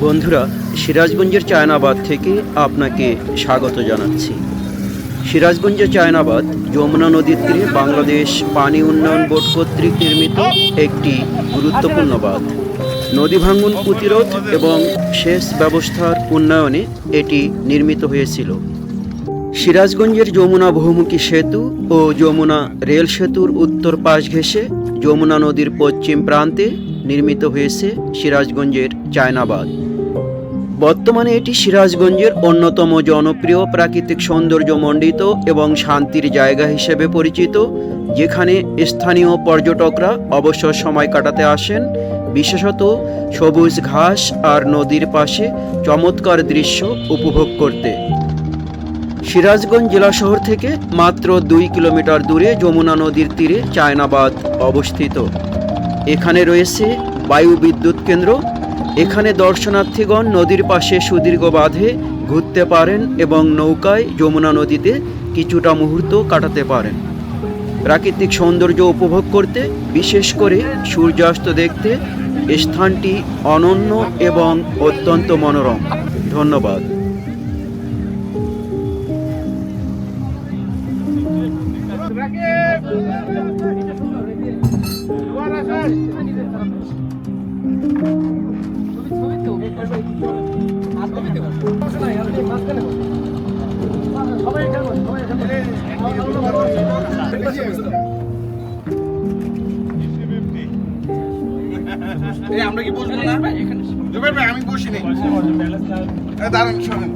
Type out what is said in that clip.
বন্ধুরা, সিরাজগঞ্জের চায়নাবাদ থেকে আপনাকে স্বাগত জানাচ্ছি। সিরাজগঞ্জের চায়নাবাদ যমুনা নদীর তীরে বাংলাদেশ পানি উন্নয়ন বোর্ড কর্তৃক নির্মিত একটি গুরুত্বপূর্ণ বাঁধ। নদী ভাঙন প্রতিরোধ এবং সেচ ব্যবস্থার উন্নয়নে এটি নির্মিত হয়েছিল। সিরাজগঞ্জের যমুনা বহুমুখী সেতু ও যমুনা রেল সেতুর উত্তর পাশ ঘেঁষে যমুনা নদীর পশ্চিম প্রান্তে নির্মিত হয়েছে সিরাজগঞ্জের চায়নাবাদ। বর্তমানে এটি সিরাজগঞ্জের অন্যতম জনপ্রিয় প্রাকৃতিক সৌন্দর্যমণ্ডিত এবং শান্তির জায়গা হিসেবে পরিচিত, যেখানে স্থানীয় পর্যটকরা অবসর সময় কাটাতে আসেন, বিশেষত সবুজ ঘাস আর নদীর পাশে চমৎকার দৃশ্য উপভোগ করতে। সিরাজগঞ্জ জেলা শহর থেকে মাত্র 2 কিলোমিটার দূরে যমুনা নদীর তীরে চায়নাবাদ অবস্থিত। এখানে রয়েছে বায়ু বিদ্যুৎ কেন্দ্র। এখানে দর্শনার্থীগণ নদীর পাশে সুদীর্ঘ বাঁধে ঘুরতে পারেন এবং নৌকায় যমুনা নদীতে কিছুটা মুহূর্ত কাটাতে পারেন। প্রাকৃতিক সৌন্দর্য উপভোগ করতে, বিশেষ করে সূর্যাস্ত দেখতে স্থানটি অনন্য এবং অত্যন্ত মনোরম। ধন্যবাদ। আমরা কি বসবো না? জুবের ভাই, আমি বসি নাই। দাঁড়ান, শোনেন।